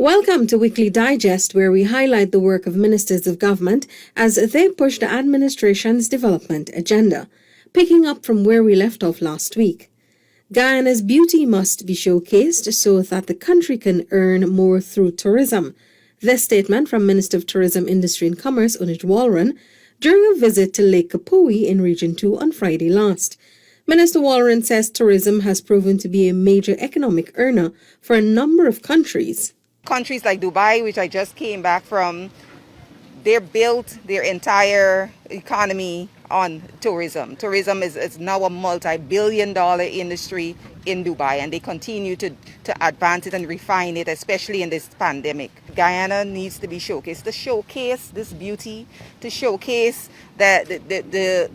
Welcome to Weekly Digest, where we highlight the work of ministers of government as they push the administration's development agenda, picking up from where we left off last week. Guyana's beauty must be showcased so that the country can earn more through tourism. This statement from Minister of Tourism, Industry and Commerce, Unit Walren, during a visit to Lake Kapui in Region 2 on Friday last. Minister Walren says tourism has proven to be a major economic earner for a number of countries. Countries like Dubai, which I just came back from, they built their entire economy on tourism. Tourism is now a multi-billion-dollar industry in Dubai, and they continue to advance it and refine it, especially in this pandemic. Guyana needs to be showcased, to showcase this beauty, to showcase the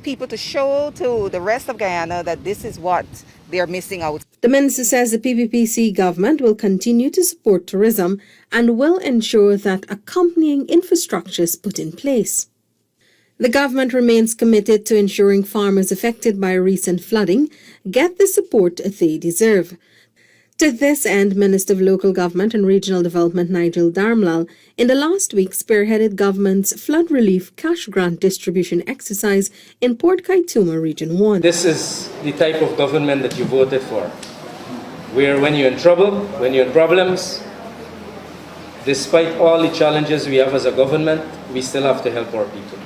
people, to show to the rest of Guyana that this is what they're missing out. The minister says the PPPC government will continue to support tourism and will ensure that accompanying infrastructure is put in place. The government remains committed to ensuring farmers affected by recent flooding get the support they deserve. To this end, Minister of Local Government and Regional Development Nigel Darmlal in the last week spearheaded government's flood relief cash grant distribution exercise in Port Kaituma Region 1. This is the type of government that you voted for, where when you're in trouble, when you're in problems, despite all the challenges we have as a government, we still have to help our people.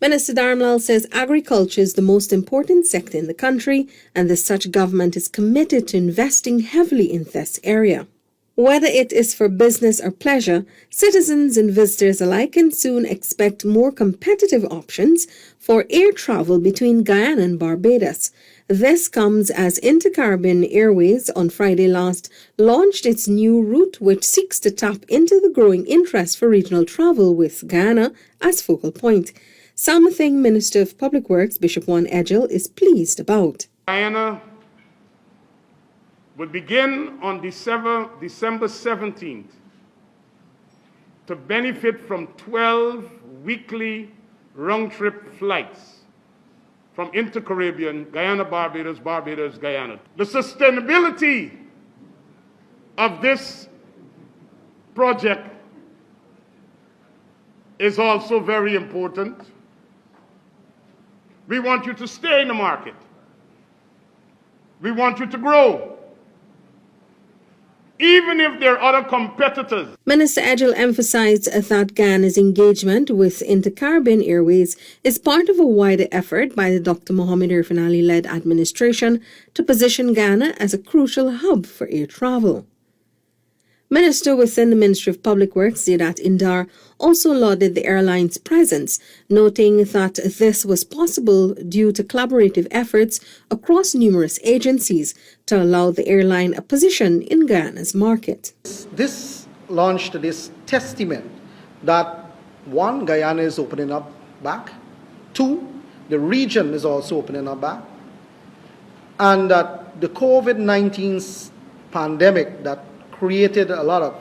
Minister Darmlal says agriculture is the most important sector in the country and the such government is committed to investing heavily in this area. Whether it is for business or pleasure, citizens and visitors alike can soon expect more competitive options for air travel between Guyana and Barbados. This comes as Inter-Caribbean Airways on Friday last launched its new route, which seeks to tap into the growing interest for regional travel with Guyana as focal point. Something Minister of Public Works Bishop Juan Edgell is pleased about. Guyana will begin on December 17th to benefit from 12 weekly round-trip flights from Inter-Caribbean, Guyana, Barbados, Barbados, Guyana. The sustainability of this project is also very important. We want you to stay in the market. We want you to grow, even if there are other competitors. Minister Edgell emphasized that Guyana's engagement with Inter-Caribbean Airways is part of a wider effort by the Dr. Mohamed Irfan Ali-led administration to position Guyana as a crucial hub for air travel. Minister within the Ministry of Public Works, Zidat Indar, also lauded the airline's presence, noting that this was possible due to collaborative efforts across numerous agencies to allow the airline a position in Guyana's market. This launched this testament that, one, Guyana is opening up back, two, the region is also opening up back, and that the COVID-19 pandemic that created a lot of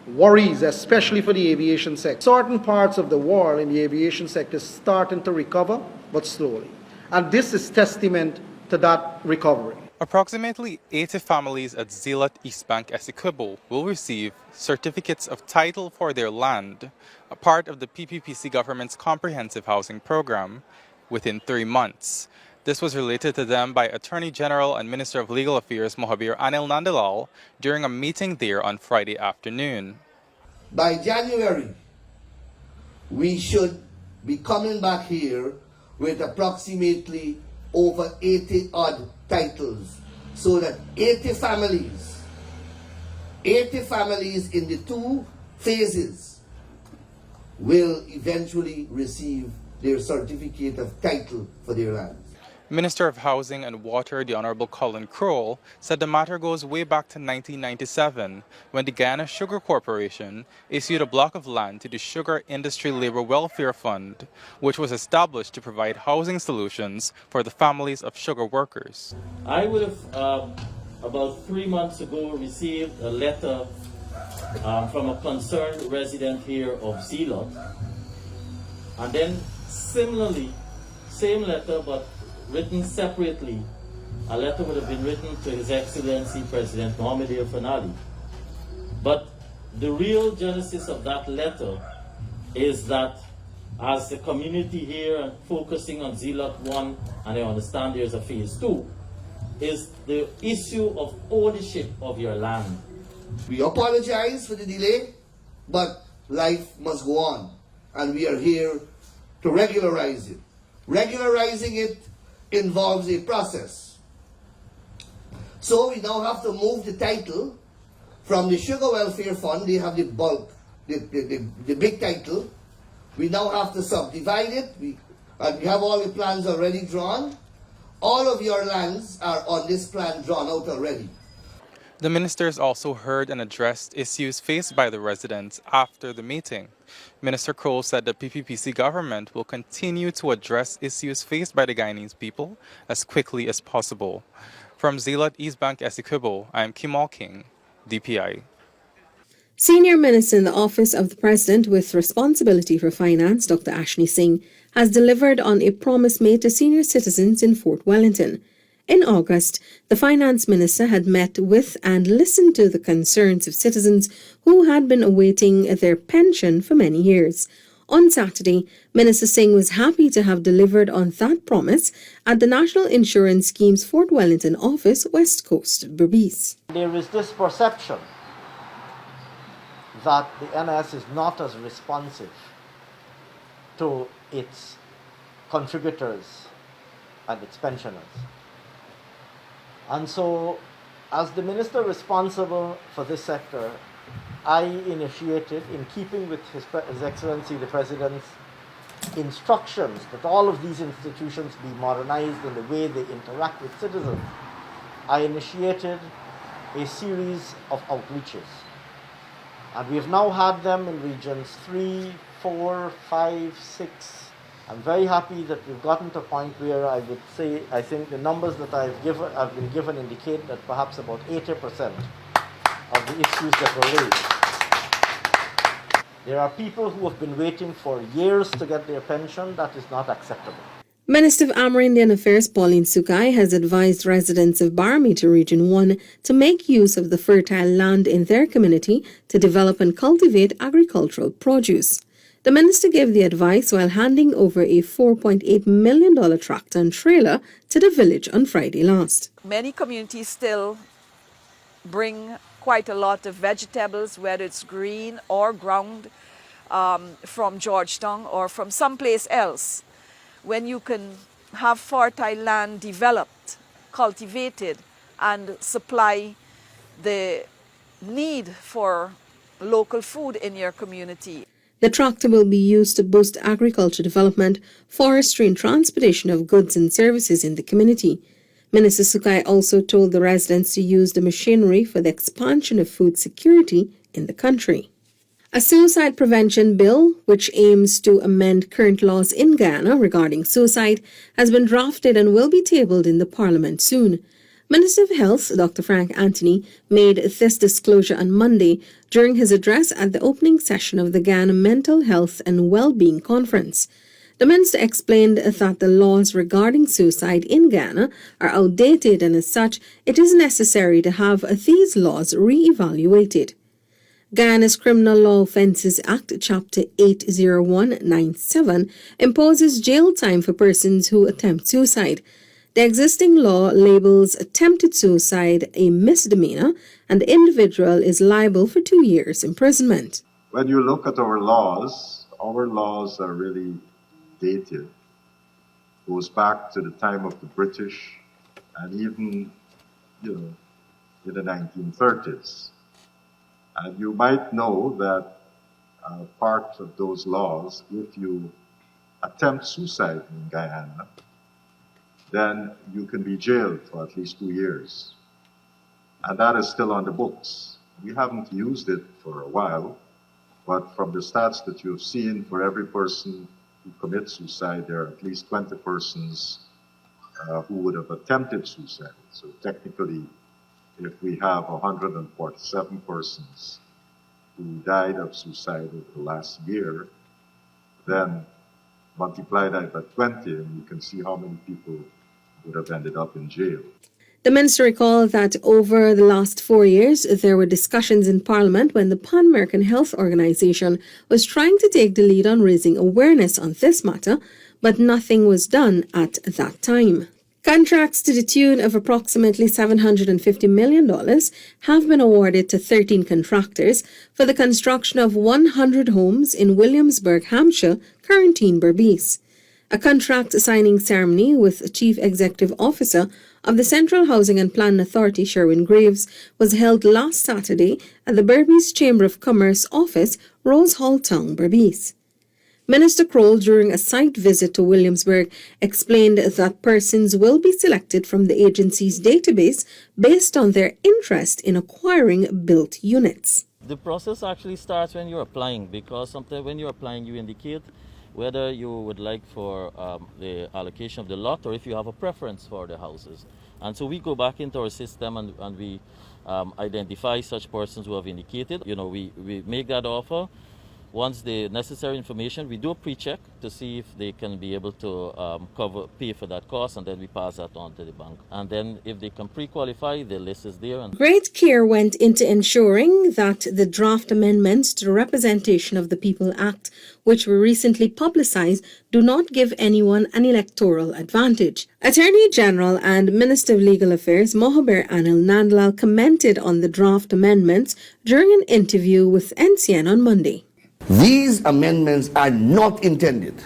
worries, especially for the aviation sector. Certain parts of the world in the aviation sector is starting to recover, but slowly. And this is testament to that recovery. Approximately 80 families at Zealat East Bank, Essequibo will receive certificates of title for their land, a part of the PPPC government's comprehensive housing program, within 3 months. This was related to them by Attorney General and Minister of Legal Affairs Mohabir Anil Nandalal during a meeting there on Friday afternoon. By January, we should be coming back here with approximately over 80 odd titles, so that 80 families in the 2 phases will eventually receive their certificate of title for their land. Minister of Housing and Water, the Honorable Colin Crowell, said the matter goes way back to 1997, when the Guyana Sugar Corporation issued a block of land to the Sugar Industry Labor Welfare Fund, which was established to provide housing solutions for the families of sugar workers. I would have, about 3 months ago, received a letter from a concerned resident here of Zealat, and then similarly, same letter but written separately, a letter would have been written to His Excellency President Mohamed Irfan Ali, But the real genesis of that letter is that as the community here and focusing on Zealot 1, and I understand there's a phase 2, is the issue of ownership of your land. We apologize for the delay, but life must go on, and we are here to regularize it. Regularizing it involves a process. So we now have to move the title from the Sugar Welfare Fund. They have the bulk, the big title. We now have to subdivide it, and we have all the plans already drawn. All of your lands are on this plan drawn out already. The ministers also heard and addressed issues faced by the residents after the meeting. Minister Cole said the PPPC government will continue to address issues faced by the Guyanese people as quickly as possible. From Zealot East Bank, Essequibo, I am Kimal King, DPI. Senior Minister in the Office of the President with responsibility for finance, Dr. Ashley Singh, has delivered on a promise made to senior citizens in Fort Wellington. In August, the Finance Minister had met with and listened to the concerns of citizens who had been awaiting their pension for many years. On Saturday, Minister Singh was happy to have delivered on that promise at the National Insurance Scheme's Fort Wellington office, West Coast, Berbice. There is this perception that the NS is not as responsive to its contributors and its pensioners. And so, as the minister responsible for this sector, I initiated, in keeping with His Excellency the President's instructions that all of these institutions be modernized in the way they interact with citizens, I initiated a series of outreaches. And we have now had them in regions 3, 4, 5, 6. I'm very happy that we've gotten to a point where I would say, I think the numbers that I've been given indicate that perhaps about 80% of the issues that were raised. There are people who have been waiting for years to get their pension. That is not acceptable. Minister of Amerindian Affairs Pauline Sukai has advised residents of Barometer Region 1 to make use of the fertile land in their community to develop and cultivate agricultural produce. The minister gave the advice while handing over a $4.8 million tractor and trailer to the village on Friday last. Many communities still bring quite a lot of vegetables, whether it's green or ground, from Georgetown or from someplace else. When you can have fertile land developed, cultivated, and supply the need for local food in your community. The tractor will be used to boost agriculture development, forestry and transportation of goods and services in the community. Minister Sukai also told the residents to use the machinery for the expansion of food security in the country. A suicide prevention bill, which aims to amend current laws in Guyana regarding suicide, has been drafted and will be tabled in the Parliament soon. Minister of Health, Dr. Frank Anthony, made this disclosure on Monday during his address at the opening session of the Guyana Mental Health and Wellbeing Conference. The minister explained that the laws regarding suicide in Guyana are outdated, and as such, it is necessary to have these laws re-evaluated. Guyana's Criminal Law Offences Act, Chapter 80197, imposes jail time for persons who attempt suicide. The existing law labels attempted suicide a misdemeanor, and the individual is liable for 2 years imprisonment. When you look at our laws are really dated. Goes back to the time of the British and even, in the 1930s. And you might know that part of those laws, if you attempt suicide in Guyana, then you can be jailed for at least 2 years. And that is still on the books. We haven't used it for a while, but from the stats that you've seen, for every person who commits suicide, there are at least 20 persons who would have attempted suicide. So technically, if we have 147 persons who died of suicide over the last year, then multiply that by 20 and you can see how many people would have ended up in jail. The minister recalled that over the last 4 years, there were discussions in Parliament when the Pan American Health Organization was trying to take the lead on raising awareness on this matter, but nothing was done at that time. Contracts to the tune of approximately $750 million have been awarded to 13 contractors for the construction of 100 homes in Williamsburg, Hampshire, Quarantine Berbice. A contract signing ceremony with Chief Executive Officer of the Central Housing and Planning Authority, Sherwin Graves, was held last Saturday at the Berbice Chamber of Commerce office, Rose Hall Town, Berbice. Minister Kroll, during a site visit to Williamsburg, explained that persons will be selected from the agency's database based on their interest in acquiring built units. The process actually starts when you're applying, because sometimes when you're applying, you indicate whether you would like for the allocation of the lot or if you have a preference for the houses. And so we go back into our system and we identify such persons who have indicated. We make that offer. Once the necessary information, we do a pre-check to see if they can be able to pay for that cost, and then we pass that on to the bank. And then if they can pre-qualify, the list is there. Great care went into ensuring that the draft amendments to the Representation of the People Act, which were recently publicized, do not give anyone an electoral advantage. Attorney General and Minister of Legal Affairs Mohaber Anil Nandlal commented on the draft amendments during an interview with NCN on Monday. These amendments are not intended.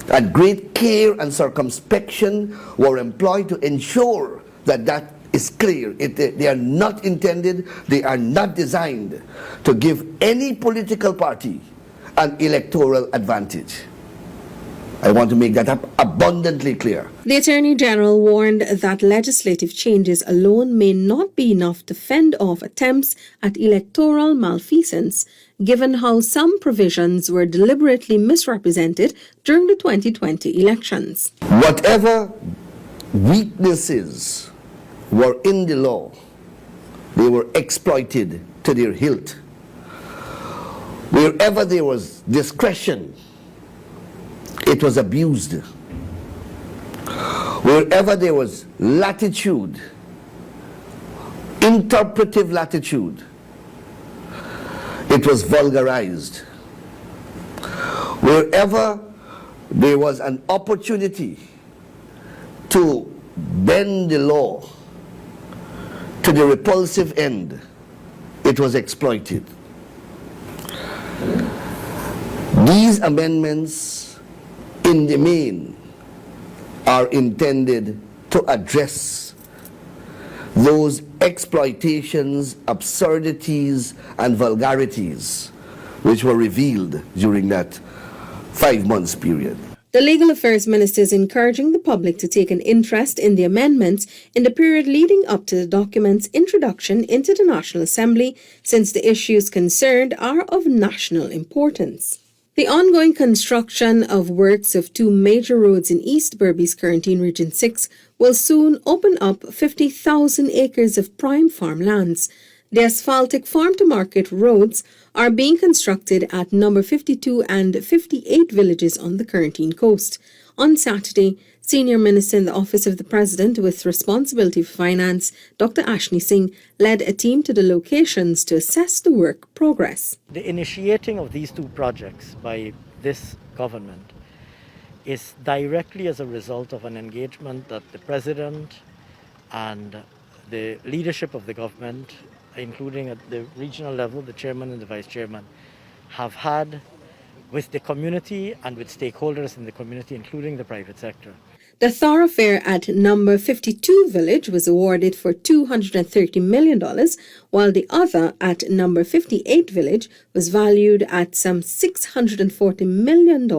And great care and circumspection were employed to ensure that that is clear. They are not intended, they are not designed to give any political party an electoral advantage. I want to make that abundantly clear. The Attorney General warned that legislative changes alone may not be enough to fend off attempts at electoral malfeasance, given how some provisions were deliberately misrepresented during the 2020 elections. Whatever weaknesses were in the law, they were exploited to their hilt. Wherever there was discretion, it was abused. Wherever there was latitude, interpretive latitude, it was vulgarized. Wherever there was an opportunity to bend the law to the repulsive end, it was exploited. These amendments, in the main, are intended to address those exploitations, absurdities, and vulgarities which were revealed during that 5 months period. The Legal Affairs Minister is encouraging the public to take an interest in the amendments in the period leading up to the document's introduction into the National Assembly, since the issues concerned are of national importance. The ongoing construction of works of 2 major roads in East Berbice, Quarantine Region 6, will soon open up 50,000 acres of prime farmlands. The asphaltic farm-to-market roads are being constructed at number 52 and 58 villages on the Quarantine coast. On Saturday, Senior Minister in the Office of the President with responsibility for finance, Dr. Ashni Singh, led a team to the locations to assess the work progress. The initiating of these 2 projects by this government is directly as a result of an engagement that the President and the leadership of the government, including at the regional level, the chairman and the vice chairman, have had with the community and with stakeholders in the community, including the private sector. The thoroughfare at number 52 village was awarded for $230 million, while the other at number 58 village was valued at some $640 million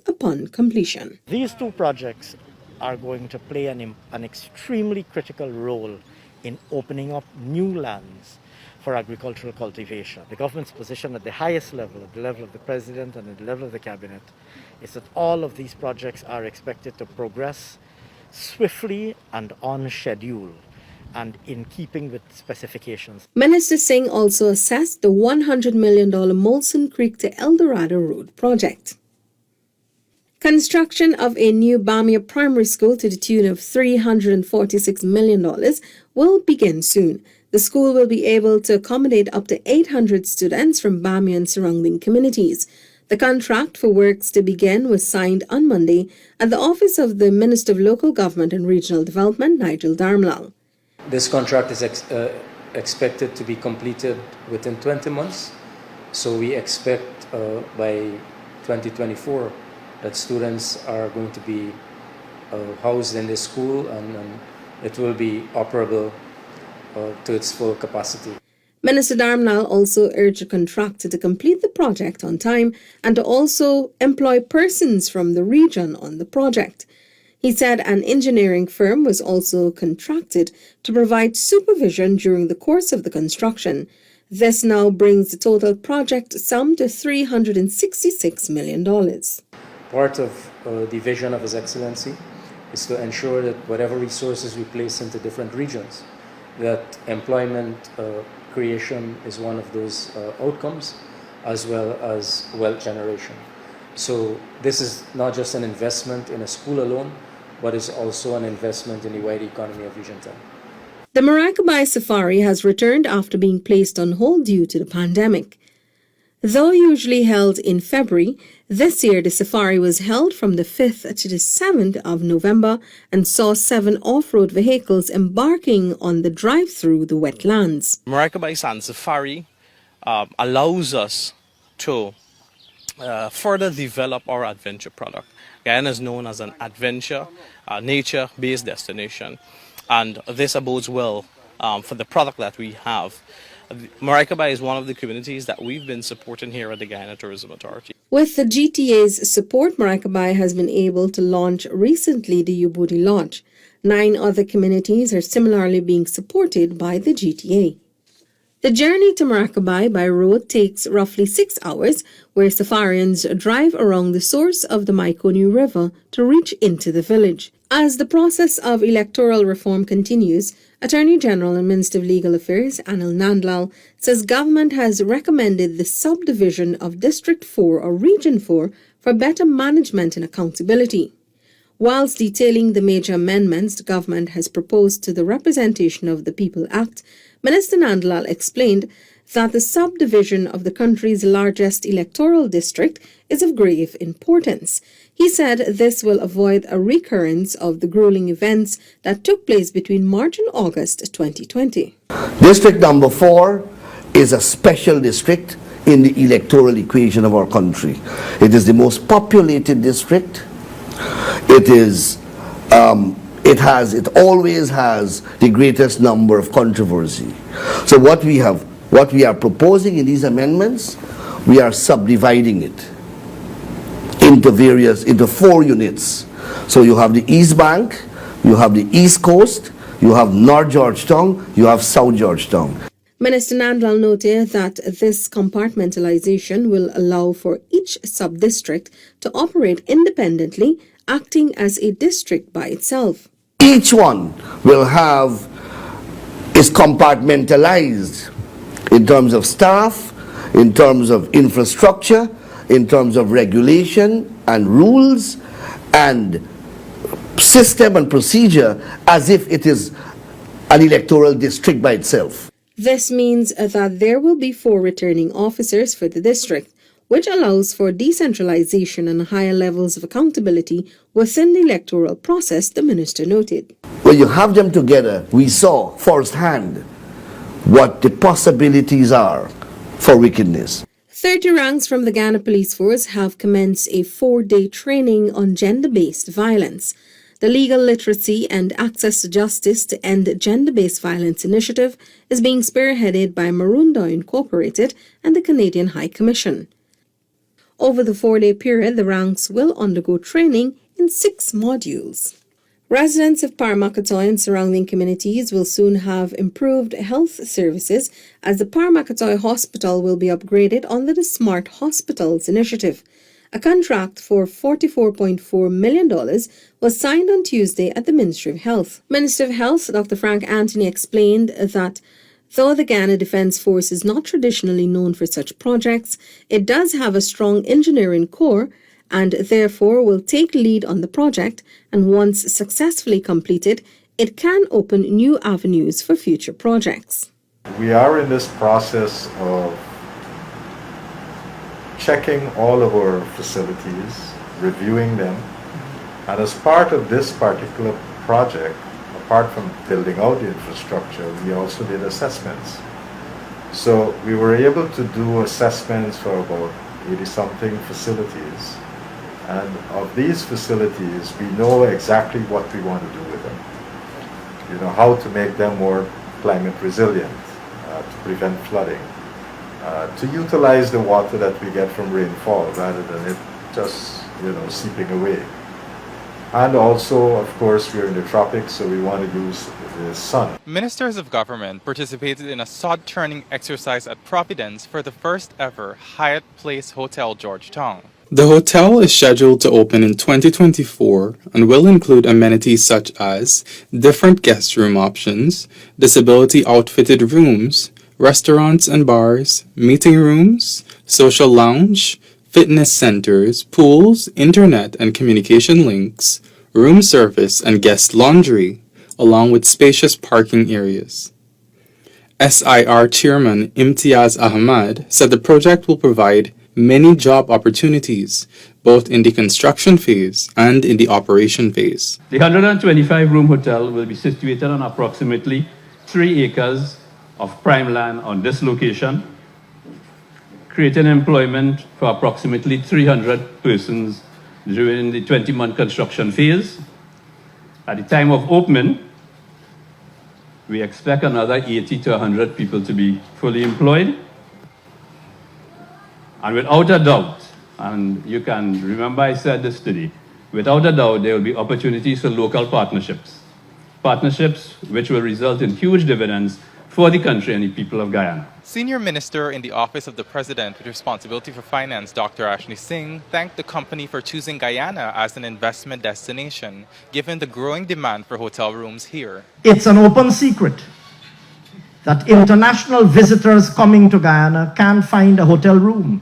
upon completion. These 2 projects are going to play an extremely critical role in opening up new lands for agricultural cultivation. The government's position at the highest level, at the level of the President and at the level of the Cabinet, is that all of these projects are expected to progress swiftly and on schedule and in keeping with specifications. Minister Singh also assessed the $100 million Molson Creek to El Dorado Road project. Construction of a new Bamia primary school to the tune of $346 million will begin soon. The school will be able to accommodate up to 800 students from Bamia and surrounding communities. The contract for works to begin was signed on Monday at the office of the Minister of Local Government and Regional Development, Nigel Darmlal. This contract is expected to be completed within 20 months. So we expect by 2024 that students are going to be housed in this school and it will be operable to its full capacity. Minister Darmlal also urged the contractor to complete the project on time and to also employ persons from the region on the project. He said an engineering firm was also contracted to provide supervision during the course of the construction. This now brings the total project sum to $366 million. Part of the vision of His Excellency is to ensure that whatever resources we place into different regions, that employment creation is one of those outcomes, as well as wealth generation. So this is not just an investment in a school alone, but it's also an investment in the wider economy of Region 10. The Maracaibo Safari has returned after being placed on hold due to the pandemic. Though usually held in February, this year the safari was held from the 5th to the 7th of November and saw 7 off-road vehicles embarking on the drive through the wetlands. Maracaibo Sand Safari allows us to further develop our adventure product. Guyana is known as an adventure, nature-based destination, and this abodes well for the product that we have. Maracaibo is one of the communities that we've been supporting here at the Guyana Tourism Authority. With the GTA's support, Maracaibo has been able to launch recently the Ubudi Lodge. 9 other communities are similarly being supported by the GTA. The journey to Maracaibo by road takes roughly 6 hours, where safarians drive around the source of the Maikoni River to reach into the village. As the process of electoral reform continues, Attorney General and Minister of Legal Affairs Anil Nandlal says government has recommended the subdivision of District 4 or Region 4 for better management and accountability. Whilst detailing the major amendments the government has proposed to the Representation of the People Act, Minister Nandlal explained that the subdivision of the country's largest electoral district is of grave importance. He said this will avoid a recurrence of the grueling events that took place between March and August 2020. District number 4 is a special district in the electoral equation of our country. It is the most populated district. It always has the greatest number of controversy. So what we are proposing in these amendments, we are subdividing it into 4 units. So you have the East Bank, you have the East Coast, you have North Georgetown, you have South Georgetown. Minister Nandlal noted that this compartmentalization will allow for each sub-district to operate independently, acting as a district by itself. Each one is compartmentalized in terms of staff, in terms of infrastructure, in terms of regulation and rules and system and procedure, as if it is an electoral district by itself. This means that there will be 4 returning officers for the district, which allows for decentralization and higher levels of accountability within the electoral process, the minister noted. When you have them together, we saw firsthand what the possibilities are for wickedness. 30 ranks from the Ghana Police Force have commenced a 4-day training on gender-based violence. The Legal Literacy and Access to Justice to End Gender-Based Violence initiative is being spearheaded by Marunda Incorporated and the Canadian High Commission. Over the 4-day period, the ranks will undergo training in 6 modules. Residents of Paramakatoy and surrounding communities will soon have improved health services as the Paramakatoy Hospital will be upgraded under the Smart Hospitals initiative. A contract for $44.4 million was signed on Tuesday at the Ministry of Health. Minister of Health Dr. Frank Anthony explained that though the Ghana Defence Force is not traditionally known for such projects, it does have a strong engineering core and therefore will take lead on the project, and once successfully completed, it can open new avenues for future projects. We are in this process of checking all of our facilities, reviewing them, and as part of this particular project, apart from building out the infrastructure, we also did assessments. So we were able to do assessments for about 80-something facilities. And of these facilities, we know exactly what we want to do with them. You know, how to make them more climate resilient, to prevent flooding, to utilize the water that we get from rainfall rather than it just, seeping away. And also, of course, we're in the tropics, so we want to use the sun. Ministers of government participated in a sod-turning exercise at Providence for the first ever Hyatt Place Hotel Georgetown. The hotel is scheduled to open in 2024 and will include amenities such as different guest room options, disability outfitted rooms, restaurants and bars, meeting rooms, social lounge, fitness centers, pools, internet and communication links, room service and guest laundry, along with spacious parking areas. SIR Chairman Imtiaz Ahmad said the project will provide many job opportunities, both in the construction phase and in the operation phase. The 125-room hotel will be situated on approximately 3 acres of prime land on this location, creating employment for approximately 300 persons during the 20-month construction phase. At the time of opening, we expect another 80 to 100 people to be fully employed. And without a doubt, and you can remember I said this today, without a doubt there will be opportunities for local partnerships. Partnerships which will result in huge dividends for the country and the people of Guyana. Senior Minister in the Office of the President with responsibility for finance, Dr. Ashley Singh, thanked the company for choosing Guyana as an investment destination, given the growing demand for hotel rooms here. It's an open secret that international visitors coming to Guyana can't find a hotel room.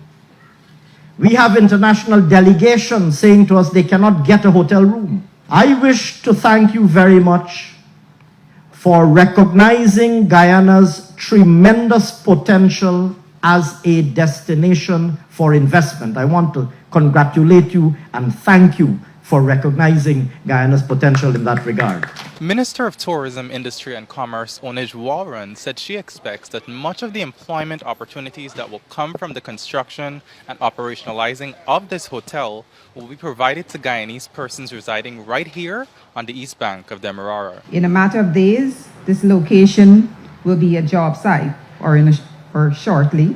We have international delegations saying to us they cannot get a hotel room. I wish to thank you very much for recognizing Guyana's tremendous potential as a destination for investment. I want to congratulate you and thank you for recognizing Guyana's potential in that regard. Minister of Tourism, Industry and Commerce, Onij Warren, said she expects that much of the employment opportunities that will come from the construction and operationalizing of this hotel will be provided to Guyanese persons residing right here on the east bank of the Demerara. In a matter of days, this location will be a job site, or shortly.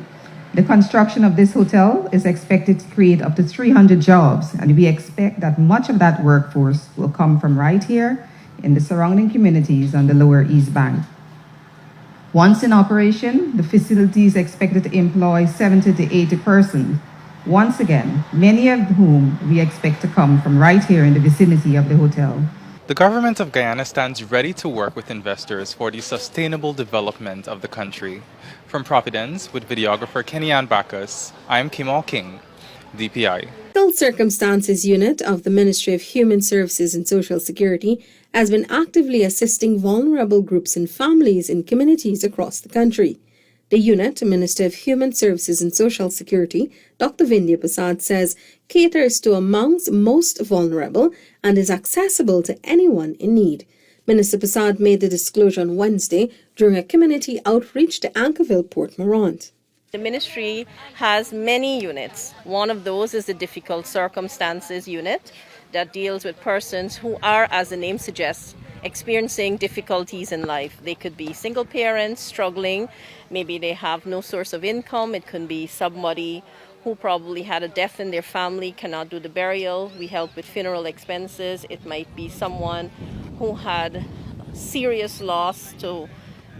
The construction of this hotel is expected to create up to 300 jobs, and we expect that much of that workforce will come from right here in the surrounding communities on the lower East Bank. Once in operation, the facility is expected to employ 70 to 80 persons. Once again, many of whom we expect to come from right here in the vicinity of the hotel. The government of Guyana stands ready to work with investors for the sustainable development of the country. From Providence, with videographer Kenyan Bacchus, I am Kimal King, DPI. The Circumstances Unit of the Ministry of Human Services and Social Security has been actively assisting vulnerable groups and families in communities across the country. The unit, Minister of Human Services and Social Security, Dr. Vindhya Prasad, says caters to amongst most vulnerable and is accessible to anyone in need. Minister Prasad made the disclosure on Wednesday during a community outreach to Anchorville, Port Morant. The ministry has many units. One of those is the Difficult Circumstances Unit that deals with persons who are, as the name suggests, experiencing difficulties in life. They could be single parents struggling, maybe they have no source of income. It could be somebody who probably had a death in their family, cannot do the burial. We help with funeral expenses. It might be someone who had serious loss to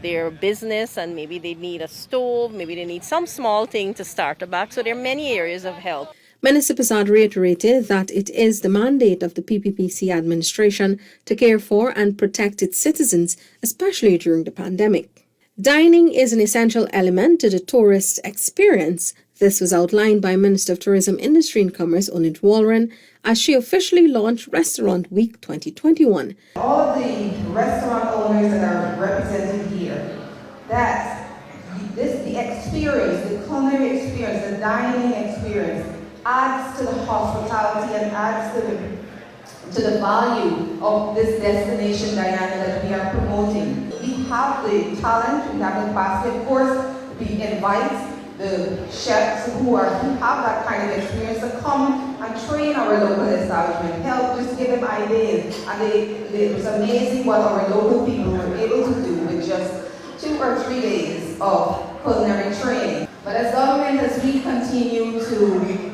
their business and maybe they need a stove, maybe they need some small thing to start back. So there are many areas of help. Minister Prasad reiterated that it is the mandate of the PPPC administration to care for and protect its citizens, especially during the pandemic. Dining is an essential element to the tourist experience. This was outlined by Minister of Tourism, Industry and Commerce, Onit Walren, as she officially launched Restaurant Week 2021. All of the restaurant owners that are represented here, that the experience, the culinary experience, the dining experience adds to the hospitality and adds to the value of this destination, Guyana, that we are promoting. We have the talent, we have the capacity, of course. We invite the chefs who have that kind of experience to come and train our local establishment, help just give them ideas. And it was amazing what our local people were able to do with just 2 or 3 days of culinary training. But as government, as we continue to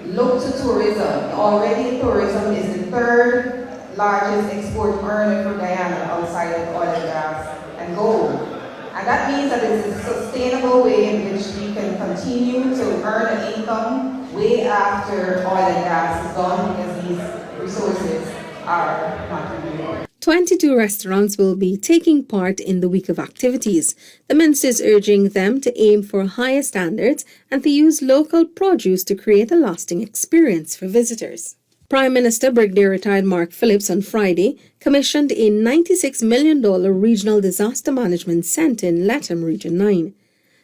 look to tourism, already tourism is the 3rd largest export earner for Guyana outside of oil and gas and gold. And that means that it's a sustainable way in which we can continue to earn an income way after oil and gas is gone, because these resources are not renewable. 22 restaurants will be taking part in the week of activities. The minister is urging them to aim for higher standards and to use local produce to create a lasting experience for visitors. Prime Minister Brigadier Retired Mark Phillips on Friday commissioned a $96 million regional disaster management centre in Lethem Region 9.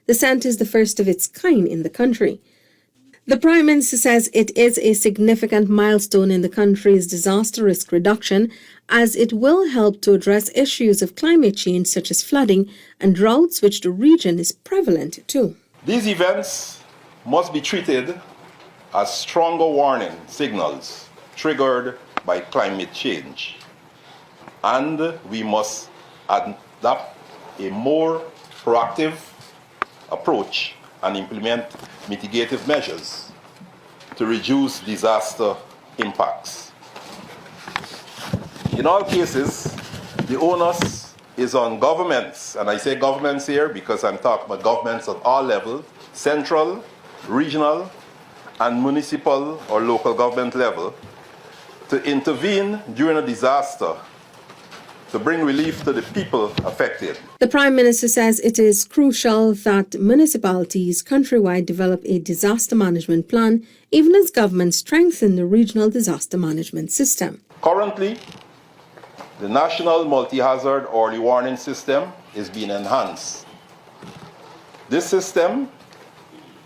The centre is the first of its kind in the country. The Prime Minister says it is a significant milestone in the country's disaster risk reduction, as it will help to address issues of climate change such as flooding and droughts, which the region is prevalent to. These events must be treated as stronger warning signals triggered by climate change, and we must adopt a more proactive approach and implement mitigative measures to reduce disaster impacts. In all cases, the onus is on governments, and I say governments here because I'm talking about governments at all levels, central, regional, and municipal or local government level, to intervene during a disaster to bring relief to the people affected. The Prime Minister says it is crucial that municipalities countrywide develop a disaster management plan, even as governments strengthen the regional disaster management system. Currently, the National Multi-Hazard Early Warning System is being enhanced. This system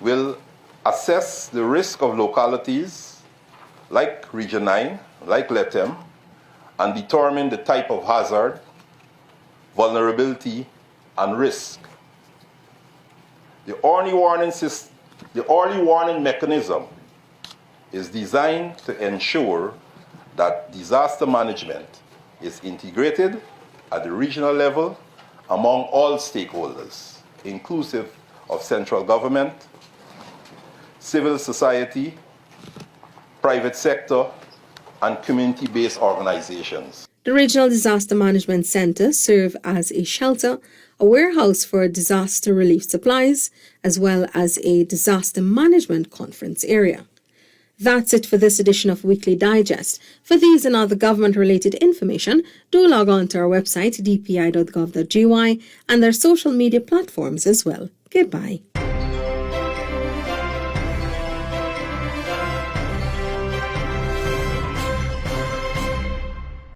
will assess the risk of localities like Region 9, like Lethem, and determine the type of hazard, vulnerability, and risk. The early warning mechanism is designed to ensure that disaster management is integrated at the regional level among all stakeholders, inclusive of central government, civil society, private sector, and community-based organizations. The Regional Disaster Management Centre serves as a shelter, a warehouse for disaster relief supplies, as well as a disaster management conference area. That's it for this edition of Weekly Digest. For these and other government-related information, do log on to our website, dpi.gov.gy, and their social media platforms as well. Goodbye.